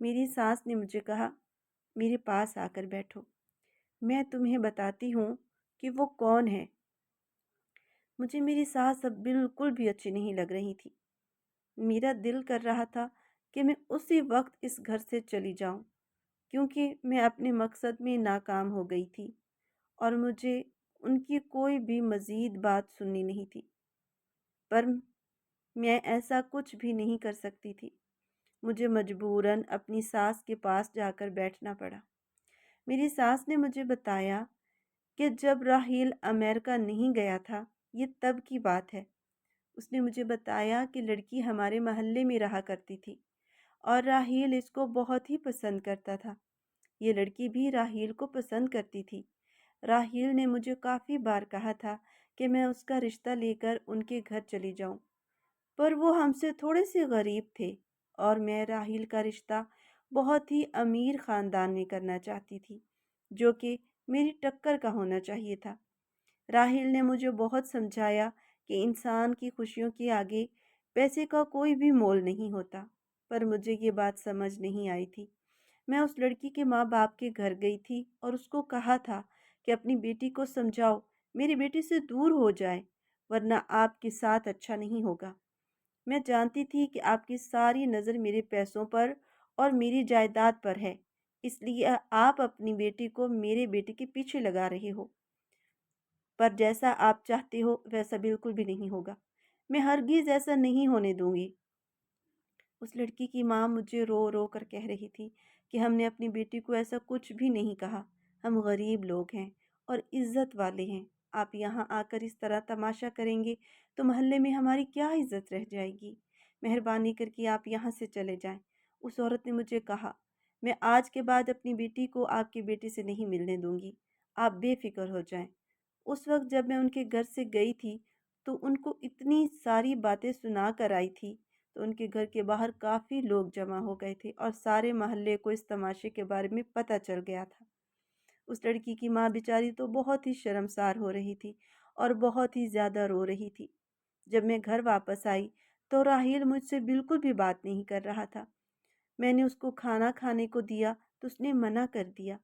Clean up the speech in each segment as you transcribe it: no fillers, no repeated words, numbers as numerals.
میری ساس نے مجھے کہا، میرے پاس آ کر بیٹھو، میں تمہیں بتاتی ہوں کہ وہ کون ہے۔ مجھے میری ساس اب بالکل بھی اچھی نہیں لگ رہی تھی۔ میرا دل کر رہا تھا کہ میں اسی وقت اس گھر سے چلی جاؤں، کیونکہ میں اپنے مقصد میں ناکام ہو گئی تھی اور مجھے ان کی کوئی بھی مزید بات سننی نہیں تھی۔ پر میں ایسا کچھ بھی نہیں کر سکتی تھی۔ مجھے مجبوراً اپنی ساس کے پاس جا کر بیٹھنا پڑا۔ میری ساس نے مجھے بتایا کہ جب راحیل امریکہ نہیں گیا تھا، یہ تب کی بات ہے۔ اس نے مجھے بتایا کہ لڑکی ہمارے محلے میں رہا کرتی تھی اور راحیل اس کو بہت ہی پسند کرتا تھا۔ یہ لڑکی بھی راحیل کو پسند کرتی تھی۔ راحیل نے مجھے کافی بار کہا تھا کہ میں اس کا رشتہ لے کر ان کے گھر چلی جاؤں، پر وہ ہم سے تھوڑے سے غریب تھے اور میں راحیل کا رشتہ بہت ہی امیر خاندان میں کرنا چاہتی تھی، جو کہ میری ٹکر کا ہونا چاہیے تھا۔ راحیل نے مجھے بہت سمجھایا کہ انسان کی خوشیوں کے آگے پیسے کا کوئی بھی مول نہیں ہوتا، پر مجھے یہ بات سمجھ نہیں آئی تھی۔ میں اس لڑکی کے ماں باپ کے گھر گئی تھی اور اس کو کہا تھا کہ اپنی بیٹی کو سمجھاؤ میری بیٹی سے دور ہو جائے، ورنہ آپ کے ساتھ اچھا نہیں ہوگا۔ میں جانتی تھی کہ آپ کی ساری نظر میرے پیسوں پر اور میری جائیداد پر ہے، اس لیے آپ اپنی بیٹی کو میرے بیٹے کے پیچھے لگا رہے ہو، پر جیسا آپ چاہتے ہو ویسا بالکل بھی نہیں ہوگا۔ میں ہرگز ایسا نہیں ہونے دوں گی۔ اس لڑکی کی ماں مجھے رو رو کر کہہ رہی تھی کہ ہم نے اپنی بیٹی کو ایسا کچھ بھی نہیں کہا، ہم غریب لوگ ہیں اور عزت والے ہیں، آپ یہاں آ کر اس طرح تماشا کریں گے تو محلے میں ہماری کیا عزت رہ جائے گی؟ مہربانی کر کے آپ یہاں سے چلے جائیں۔ اس عورت نے مجھے کہا، میں آج کے بعد اپنی بیٹی کو آپ کے بیٹے سے نہیں ملنے دوں گی، آپ بے فکر ہو جائیں۔ اس وقت جب میں ان کے گھر سے گئی تھی تو ان کو اتنی ساری باتیں سنا کر آئی تھی، تو ان کے گھر کے باہر کافی لوگ جمع ہو گئے تھے اور سارے محلے کو اس تماشے کے بارے میں پتہ چل گیا تھا۔ اس لڑکی کی ماں بیچاری تو بہت ہی شرمسار ہو رہی تھی اور بہت ہی زیادہ رو رہی تھی۔ جب میں گھر واپس آئی تو راحیل مجھ سے بالکل بھی بات نہیں کر رہا تھا۔ میں نے اس کو کھانا کھانے کو دیا تو اس نے منع کر دیا۔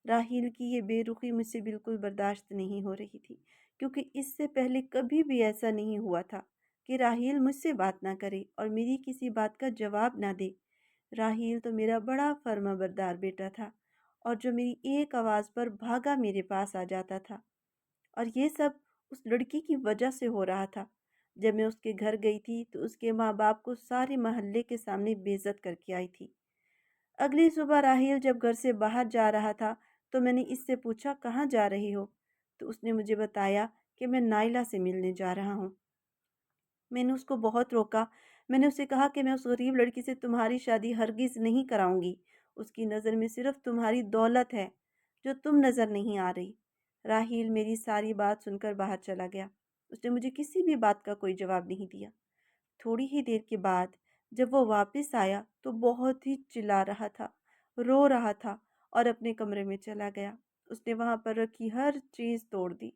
راحیل کی یہ بے رخی مجھ سے بالکل برداشت نہیں ہو رہی تھی، کیونکہ اس سے پہلے کبھی بھی ایسا نہیں ہوا تھا کہ راحیل مجھ سے بات نہ کرے اور میری کسی بات کا جواب نہ دے۔ راحیل تو میرا بڑا فرما بردار بیٹا تھا اور جو میری ایک آواز پر بھاگا میرے پاس آ جاتا تھا، اور یہ سب اس لڑکی کی وجہ سے ہو رہا تھا۔ جب میں اس کے گھر گئی تھی تو اس کے ماں باپ کو سارے محلے کے سامنے بے عزت کر کے آئی تھی۔ اگلی صبح راحیل جب گھر سے باہر جا رہا تھا تو میں نے اس سے پوچھا، کہاں جا رہی ہو؟ تو اس نے مجھے بتایا کہ میں نائلہ سے ملنے جا رہا ہوں۔ میں نے اس کو بہت روکا۔ میں نے اسے کہا کہ میں اس غریب لڑکی سے تمہاری شادی ہرگز نہیں کراؤں گی، اس کی نظر میں صرف تمہاری دولت ہے جو تم نظر نہیں آ رہی۔ راحیل میری ساری بات سن کر باہر چلا گیا۔ اس نے مجھے کسی بھی بات کا کوئی جواب نہیں دیا۔ تھوڑی ہی دیر کے بعد جب وہ واپس آیا تو بہت ہی چلا رہا تھا، رو رہا تھا اور اپنے کمرے میں چلا گیا۔ اس نے وہاں پر رکھی ہر چیز توڑ دی۔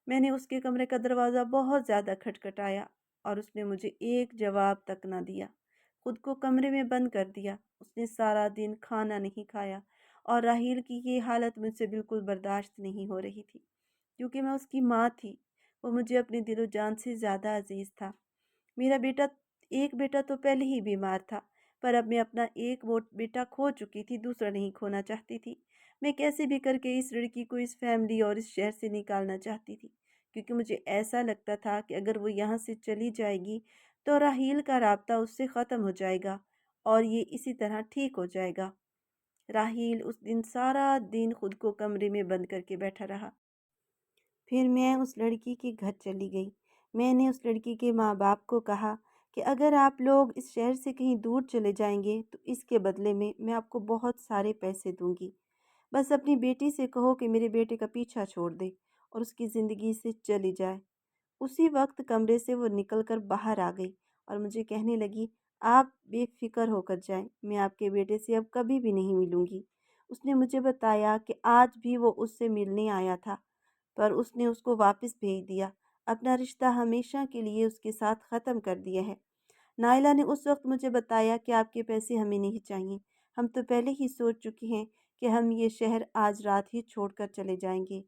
میں نے اس کے کمرے کا دروازہ بہت زیادہ کھٹکھٹایا اور اس نے مجھے ایک جواب تک نہ دیا۔ خود کو کمرے میں بند کر دیا۔ اس نے سارا دن کھانا نہیں کھایا اور راحیل کی یہ حالت مجھ سے بالکل برداشت نہیں ہو رہی تھی، کیونکہ میں اس کی ماں تھی۔ وہ مجھے اپنے دل و جان سے زیادہ عزیز تھا۔ میرا ایک بیٹا تو پہلے ہی بیمار تھا، پر اب میں اپنا ایک وہ بیٹا کھو چکی تھی، دوسرا نہیں کھونا چاہتی تھی۔ میں کیسے بھی کر کے اس لڑکی کو اس فیملی اور اس شہر سے نکالنا چاہتی تھی، کیونکہ مجھے ایسا لگتا تھا کہ اگر وہ یہاں سے چلی جائے گی تو راحیل کا رابطہ اس سے ختم ہو جائے گا اور یہ اسی طرح ٹھیک ہو جائے گا۔ راحیل اس دن سارا دن خود کو کمرے میں بند کر کے بیٹھا رہا۔ پھر میں اس لڑکی کے گھر چلی گئی۔ میں نے اس لڑکی کے ماں باپ کو کہا کہ اگر آپ لوگ اس شہر سے کہیں دور چلے جائیں گے تو اس کے بدلے میں آپ کو بہت سارے پیسے دوں گی۔ بس اپنی بیٹی سے کہو کہ میرے بیٹے کا پیچھا چھوڑ دے اور اس کی زندگی سے چلی جائے۔ اسی وقت کمرے سے وہ نکل کر باہر آ گئی اور مجھے کہنے لگی، آپ بے فکر ہو کر جائیں، میں آپ کے بیٹے سے اب کبھی بھی نہیں ملوں گی۔ اس نے مجھے بتایا کہ آج بھی وہ اس سے ملنے آیا تھا، پر اس نے اس کو واپس بھیج دیا، اپنا رشتہ ہمیشہ کے لیے اس کے ساتھ ختم کر دیا ہے۔ نائلہ نے اس وقت مجھے بتایا کہ آپ کے پیسے ہمیں نہیں چاہیے، ہم تو پہلے ہی سوچ چکے ہیں کہ ہم یہ شہر آج رات ہی چھوڑ کر چلے جائیں گے۔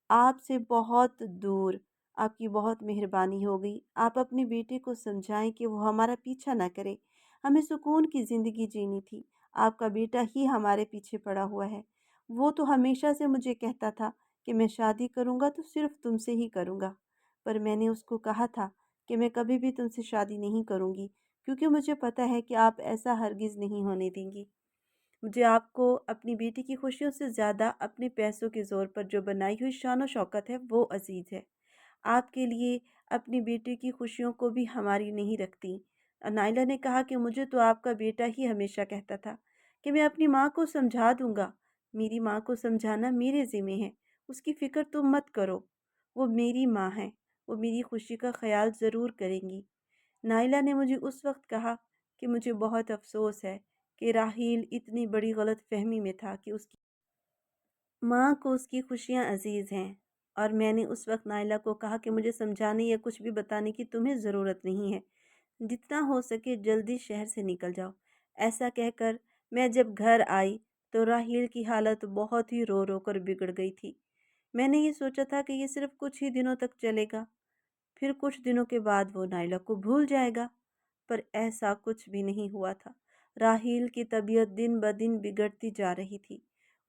آپ سے بہت دور۔ آپ کی بہت مہربانی ہوگی۔ آپ اپنے بیٹے کو سمجھائیں کہ وہ ہمارا پیچھا نہ کرے۔ ہمیں سکون کی زندگی جینی تھی۔ آپ کا بیٹا ہی ہمارے پیچھے پڑا ہوا ہے۔ وہ تو ہمیشہ سے مجھے کہتا تھا کہ میں شادی کروں گا تو صرف تم سے ہی کروں گا، پر میں نے اس کو کہا تھا کہ میں کبھی بھی تم سے شادی نہیں کروں گی، کیونکہ مجھے پتہ ہے کہ آپ ایسا ہرگز نہیں ہونے دیں گی۔ مجھے آپ کو اپنی بیٹی کی خوشیوں سے زیادہ اپنے پیسوں کے زور پر جو بنائی ہوئی شان و شوکت ہے وہ عزیز ہے۔ آپ کے لیے اپنی بیٹی کی خوشیوں کو بھی ہماری نہیں رکھتی۔ نائلہ نے کہا کہ مجھے تو آپ کا بیٹا ہی ہمیشہ کہتا تھا کہ میں اپنی ماں کو سمجھا دوں گا۔ میری ماں کو سمجھانا میرے ذمہ ہے، اس کی فکر تم مت کرو، وہ میری ماں ہے، وہ میری خوشی کا خیال ضرور کریں گی۔ نائلہ نے مجھے اس وقت کہا کہ مجھے بہت افسوس ہے کہ راحیل اتنی بڑی غلط فہمی میں تھا کہ اس کی ماں کو اس کی خوشیاں عزیز ہیں، اور میں نے اس وقت نائلہ کو کہا کہ مجھے سمجھانے یا کچھ بھی بتانے کی تمہیں ضرورت نہیں ہے، جتنا ہو سکے جلدی شہر سے نکل جاؤ۔ ایسا کہہ کر میں جب گھر آئی تو راحیل کی حالت بہت ہی رو رو کر بگڑ گئی تھی۔ میں نے یہ سوچا تھا کہ یہ صرف کچھ ہی دنوں تک چلے گا، پھر کچھ دنوں کے بعد وہ نائلہ کو بھول جائے گا، پر ایسا کچھ بھی نہیں ہوا تھا۔ راحیل کی طبیعت دن بدن بگڑتی جا رہی تھی۔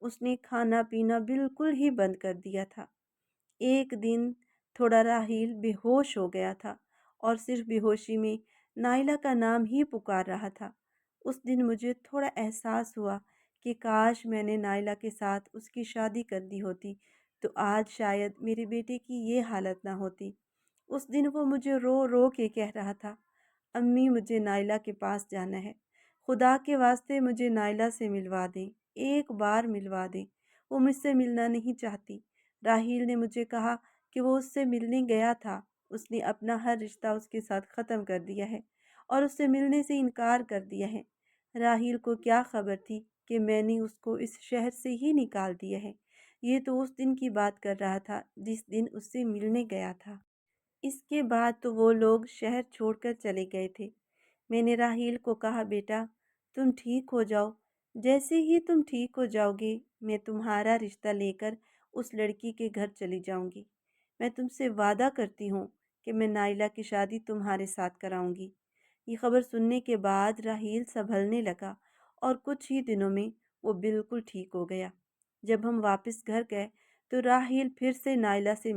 اس نے کھانا پینا بالکل ہی بند کر دیا تھا۔ ایک دن تھوڑا راحیل بے ہوش ہو گیا تھا اور صرف بے ہوشی میں نائلہ کا نام ہی پکار رہا تھا۔ اس دن مجھے تھوڑا احساس ہوا کہ کاش میں نے نائلہ کے ساتھ اس کی شادی کر دی ہوتی تو آج شاید میرے بیٹے کی یہ حالت نہ ہوتی۔ اس دن وہ مجھے رو رو کے کہہ رہا تھا، امی مجھے نائلہ کے پاس جانا ہے، خدا کے واسطے مجھے نائلہ سے ملوا دیں، ایک بار ملوا دیں، وہ مجھ سے ملنا نہیں چاہتی۔ راحیل نے مجھے کہا کہ وہ اس سے ملنے گیا تھا، اس نے اپنا ہر رشتہ اس کے ساتھ ختم کر دیا ہے اور اس سے ملنے سے انکار کر دیا ہے۔ راحیل کو کیا خبر تھی کہ میں نے اس کو اس شہر سے ہی نکال دیا ہے۔ یہ تو اس دن کی بات کر رہا تھا جس دن اس سے ملنے گیا تھا۔ اس کے بعد تو وہ لوگ شہر چھوڑ کر چلے گئے تھے۔ میں نے راحیل کو کہا، بیٹا تم ٹھیک ہو جاؤ، جیسے ہی تم ٹھیک ہو جاؤ گے میں تمہارا رشتہ لے کر اس لڑکی کے گھر چلی جاؤں گی۔ میں تم سے وعدہ کرتی ہوں کہ میں نائلہ کی شادی تمہارے ساتھ کراؤں گی۔ یہ خبر سننے کے بعد راحیل سنبھلنے لگا اور کچھ ہی دنوں میں وہ بالکل ٹھیک ہو گیا۔ جب ہم واپس گھر گئے تو راحیل پھر سے نائلہ سے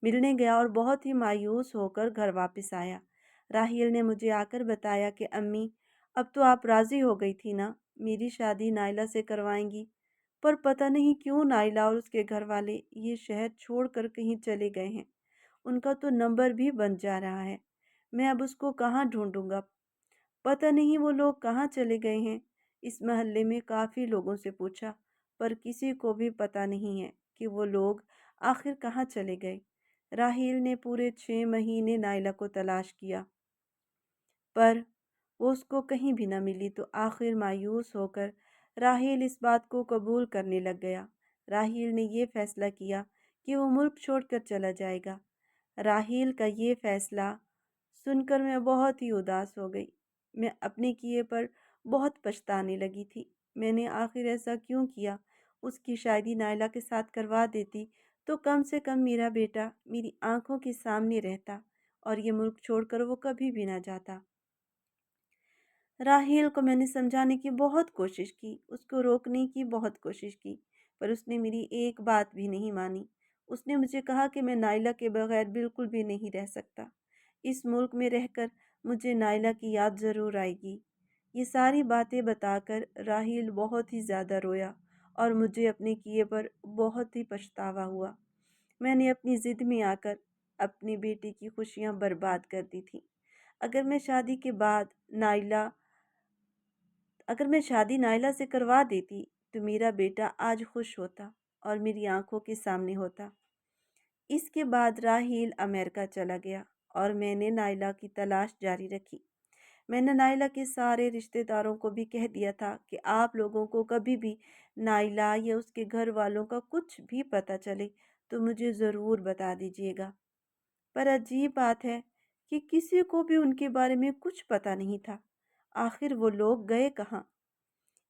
ملنے گیا اور بہت ہی مایوس ہو کر گھر واپس آیا۔ راحیل نے مجھے آ کر بتایا کہ امی اب تو آپ راضی ہو گئی تھی نا، میری شادی نائلہ سے کروائیں گی، پر پتہ نہیں کیوں نائلہ اور اس کے گھر والے یہ شہر چھوڑ کر کہیں چلے گئے ہیں۔ ان کا تو نمبر بھی بند جا رہا ہے، میں اب اس کو کہاں ڈھونڈوں گا؟ پتہ نہیں وہ لوگ کہاں چلے گئے ہیں۔ اس محلے میں کافی لوگوں سے پوچھا پر کسی کو بھی پتہ نہیں ہے کہ وہ لوگ آخر کہاں چلے گئے۔ راحیل نے پورے 6 مہینے نائلہ کو تلاش کیا پر وہ اس کو کہیں بھی نہ ملی، تو آخر مایوس ہو کر راحیل اس بات کو قبول کرنے لگ گیا۔ راحیل نے یہ فیصلہ کیا کہ وہ ملک چھوڑ کر چلا جائے گا۔ راحیل کا یہ فیصلہ سن کر میں بہت ہی اداس ہو گئی۔ میں اپنے کیے پر بہت پچھتانے لگی تھی۔ میں نے آخر ایسا کیوں کیا؟ اس کی شادی نائلہ کے ساتھ کروا دیتی تو کم سے کم میرا بیٹا میری آنکھوں کے سامنے رہتا اور یہ ملک چھوڑ کر وہ کبھی بھی نہ جاتا۔ راحیل کو میں نے سمجھانے کی بہت کوشش کی، اس کو روکنے کی بہت کوشش کی، پر اس نے میری ایک بات بھی نہیں مانی۔ اس نے مجھے کہا کہ میں نائلہ کے بغیر بالکل بھی نہیں رہ سکتا۔ اس ملک میں رہ کر مجھے نائلہ کی یاد ضرور آئے گی۔ یہ ساری باتیں بتا کر راحیل بہت ہی زیادہ رویا اور مجھے اپنے کیے پر بہت ہی پچھتاوا ہوا۔ میں نے اپنی ضد میں آ کر اپنی بیٹی کی خوشیاں برباد کر دی تھیں۔ اگر میں شادی نائلہ سے کروا دیتی تو میرا بیٹا آج خوش ہوتا اور میری آنکھوں کے سامنے ہوتا۔ اس کے بعد راحیل امریکہ چلا گیا اور میں نے نائلہ کی تلاش جاری رکھی۔ میں نے نائلہ کے سارے رشتہ داروں کو بھی کہہ دیا تھا کہ آپ لوگوں کو کبھی بھی نائلہ یا اس کے گھر والوں کا کچھ بھی پتہ چلے تو مجھے ضرور بتا دیجیے گا۔ پر عجیب بات ہے کہ کسی کو بھی ان کے بارے میں کچھ پتہ نہیں تھا۔ آخر وہ لوگ گئے کہاں؟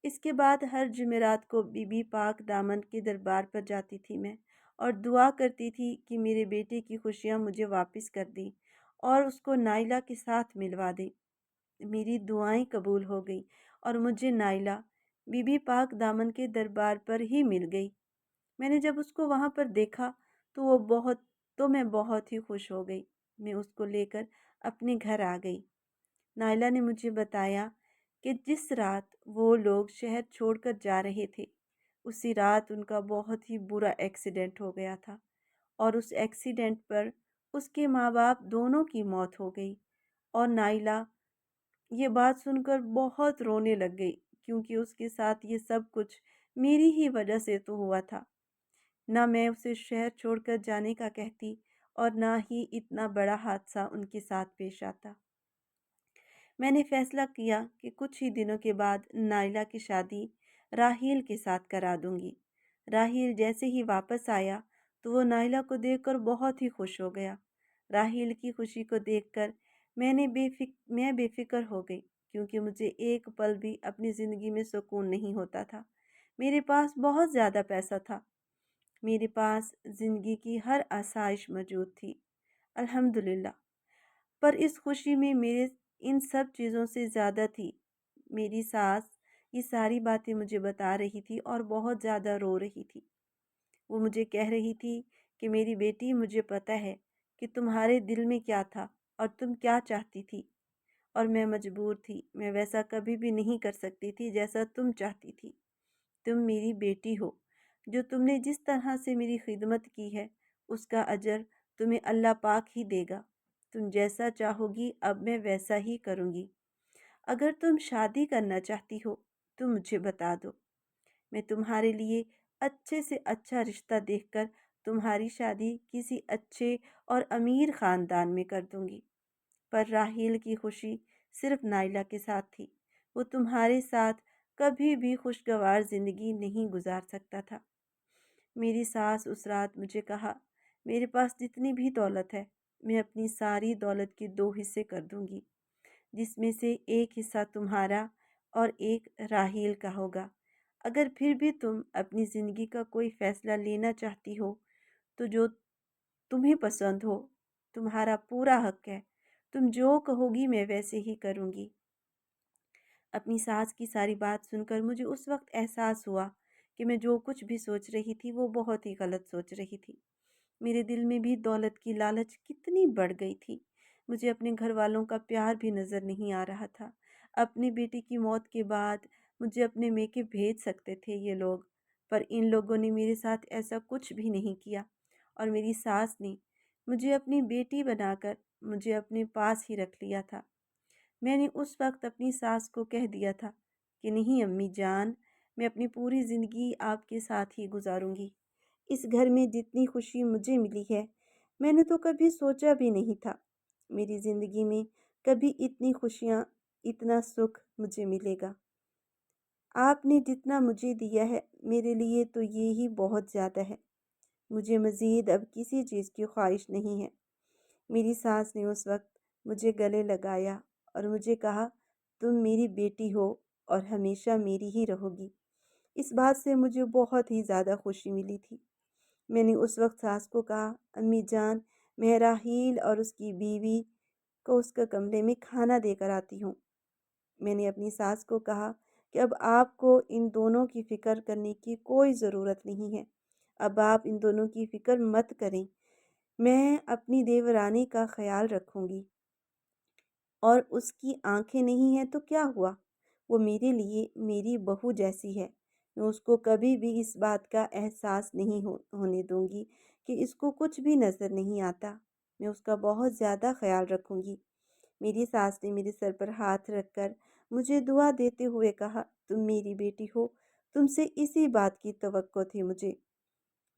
اس کے بعد ہر جمعرات کو بی بی پاک دامن کے دربار پر جاتی تھی میں، اور دعا کرتی تھی کہ میرے بیٹے کی خوشیاں مجھے واپس کر دیں اور اس کو نائلہ کے ساتھ ملوا دیں۔ میری دعائیں قبول ہو گئیں اور مجھے نائلہ بی بی پاک دامن کے دربار پر ہی مل گئی۔ میں نے جب اس کو وہاں پر دیکھا تو میں بہت ہی خوش ہو گئی۔ میں اس کو لے کر اپنے گھر آ گئی۔ نائلہ نے مجھے بتایا کہ جس رات وہ لوگ شہر چھوڑ کر جا رہے تھے، اسی رات ان کا بہت ہی برا ایکسیڈنٹ ہو گیا تھا، اور اس ایکسیڈنٹ پر اس کے ماں باپ دونوں کی موت ہو گئی۔ اور نائلہ یہ بات سن کر بہت رونے لگ گئی، کیونکہ اس کے ساتھ یہ سب کچھ میری ہی وجہ سے تو ہوا تھا۔ نہ میں اسے شہر چھوڑ کر جانے کا کہتی، اور نہ ہی اتنا بڑا حادثہ ان کے ساتھ پیش آتا۔ میں نے فیصلہ کیا کہ کچھ ہی دنوں کے بعد نائلہ کی شادی راحیل کے ساتھ کرا دوں گی۔ راحیل جیسے ہی واپس آیا تو وہ نائلہ کو دیکھ کر بہت ہی خوش ہو گیا۔ راحیل کی خوشی کو دیکھ کر میں بے فکر ہو گئی، کیونکہ مجھے ایک پل بھی اپنی زندگی میں سکون نہیں ہوتا تھا۔ میرے پاس بہت زیادہ پیسہ تھا، میرے پاس زندگی کی ہر آسائش موجود تھی، الحمدللہ۔ پر اس خوشی میں میرے ان سب چیزوں سے زیادہ تھی میری ساس یہ ساری باتیں مجھے بتا رہی تھی اور بہت زیادہ رو رہی تھی۔ وہ مجھے کہہ رہی تھی کہ میری بیٹی، مجھے پتہ ہے کہ تمہارے دل میں کیا تھا اور تم کیا چاہتی تھی، اور میں مجبور تھی، میں ویسا کبھی بھی نہیں کر سکتی تھی جیسا تم چاہتی تھی۔ تم میری بیٹی ہو، جو تم نے جس طرح سے میری خدمت کی ہے اس کا اجر تمہیں اللہ پاک ہی دے گا۔ تم جیسا چاہو گی اب میں ویسا ہی کروں گی۔ اگر تم شادی کرنا چاہتی ہو تو مجھے بتا دو، میں تمہارے لیے اچھے سے اچھا رشتہ دیکھ کر تمہاری شادی کسی اچھے اور امیر خاندان میں کر دوں گی۔ پر راحیل کی خوشی صرف نائلہ کے ساتھ تھی، وہ تمہارے ساتھ کبھی بھی خوشگوار زندگی نہیں گزار سکتا تھا۔ میری ساس اس رات مجھے کہا، میرے پاس جتنی بھی دولت ہے میں اپنی ساری دولت کے 2 حصے کر دوں گی، جس میں سے ایک حصہ تمہارا اور ایک راحیل کا ہوگا۔ اگر پھر بھی تم اپنی زندگی کا کوئی فیصلہ لینا چاہتی ہو تو جو تمہیں پسند ہو، تمہارا پورا حق ہے، تم جو کہو گی میں ویسے ہی کروں گی۔ اپنی ساس کی ساری بات سن کر مجھے اس وقت احساس ہوا کہ میں جو کچھ بھی سوچ رہی تھی وہ بہت ہی غلط سوچ رہی تھی۔ میرے دل میں بھی دولت کی لالچ کتنی بڑھ گئی تھی۔ مجھے اپنے گھر والوں کا پیار بھی نظر نہیں آ رہا تھا۔ اپنی بیٹی کی موت کے بعد مجھے اپنے میکے بھیج سکتے تھے یہ لوگ، پر ان لوگوں نے میرے ساتھ ایسا کچھ بھی نہیں کیا، اور میری ساس نے مجھے اپنی بیٹی بنا کر مجھے اپنے پاس ہی رکھ لیا تھا۔ میں نے اس وقت اپنی ساس کو کہہ دیا تھا کہ نہیں امی جان، میں اپنی پوری زندگی آپ کے ساتھ ہی گزاروں گی۔ اس گھر میں جتنی خوشی مجھے ملی ہے میں نے تو کبھی سوچا بھی نہیں تھا میری زندگی میں کبھی اتنی خوشیاں، اتنا سکھ مجھے ملے گا۔ آپ نے جتنا مجھے دیا ہے میرے لیے تو یہ ہی بہت زیادہ ہے، مجھے مزید اب کسی چیز کی خواہش نہیں ہے۔ میری ساس نے اس وقت مجھے گلے لگایا اور مجھے کہا، تم میری بیٹی ہو اور ہمیشہ میری ہی رہو گی۔ اس بات سے مجھے بہت ہی زیادہ خوشی ملی تھی۔ میں نے اس وقت ساس کو کہا، امی جان، میں راحیل اور اس کی بیوی کو اس کے کمرے میں کھانا دے کر آتی ہوں۔ میں نے اپنی ساس کو کہا کہ اب آپ کو ان دونوں کی فکر کرنے کی کوئی ضرورت نہیں ہے، اب آپ ان دونوں کی فکر مت کریں، میں اپنی دیورانی کا خیال رکھوں گی، اور اس کی آنکھیں نہیں ہیں تو کیا ہوا، وہ میرے لیے میری بہو جیسی ہے۔ میں اس کو کبھی بھی اس بات کا احساس نہیں ہونے دوں گی کہ اس کو کچھ بھی نظر نہیں آتا، میں اس کا بہت زیادہ خیال رکھوں گی۔ میری ساس نے میرے سر پر ہاتھ رکھ کر مجھے دعا دیتے ہوئے کہا، تم میری بیٹی ہو، تم سے اسی بات کی توقع تھی مجھے۔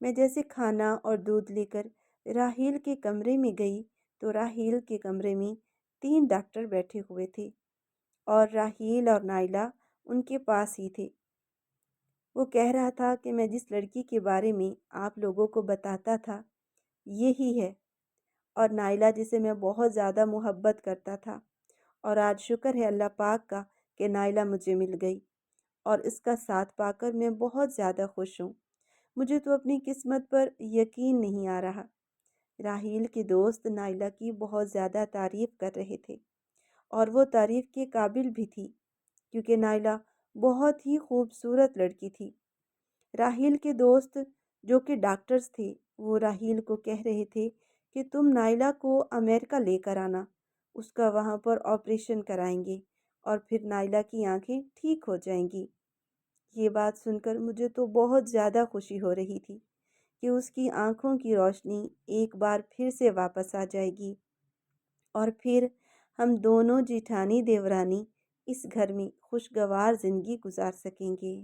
میں جیسے کھانا اور دودھ لے کر راحیل کے کمرے میں گئی تو راحیل کے کمرے میں 3 ڈاکٹر بیٹھے ہوئے تھے، اور راحیل اور نائلہ ان کے پاس ہی تھے۔ وہ کہہ رہا تھا کہ میں جس لڑکی کے بارے میں آپ لوگوں کو بتاتا تھا یہی ہے، اور نائلہ جسے میں بہت زیادہ محبت کرتا تھا، اور آج شکر ہے اللہ پاک کا کہ نائلہ مجھے مل گئی، اور اس کا ساتھ پا کر میں بہت زیادہ خوش ہوں۔ مجھے تو اپنی قسمت پر یقین نہیں آ رہا۔ راحیل کے دوست نائلہ کی بہت زیادہ تعریف کر رہے تھے، اور وہ تعریف کے قابل بھی تھی، کیونکہ نائلہ بہت ہی خوبصورت لڑکی تھی۔ راحیل کے دوست جو کہ ڈاکٹرز تھے، وہ راحیل کو کہہ رہے تھے کہ تم نائلہ کو امریکہ لے کر آنا، اس کا وہاں پر آپریشن کرائیں گے اور پھر نائلہ کی آنکھیں ٹھیک ہو جائیں گی۔ یہ بات سن کر مجھے تو بہت زیادہ خوشی ہو رہی تھی کہ اس کی آنکھوں کی روشنی ایک بار پھر سے واپس آ جائے گی، اور پھر ہم دونوں جیٹھانی دیورانی اس گھر میں خوشگوار زندگی گزار سکیں گے۔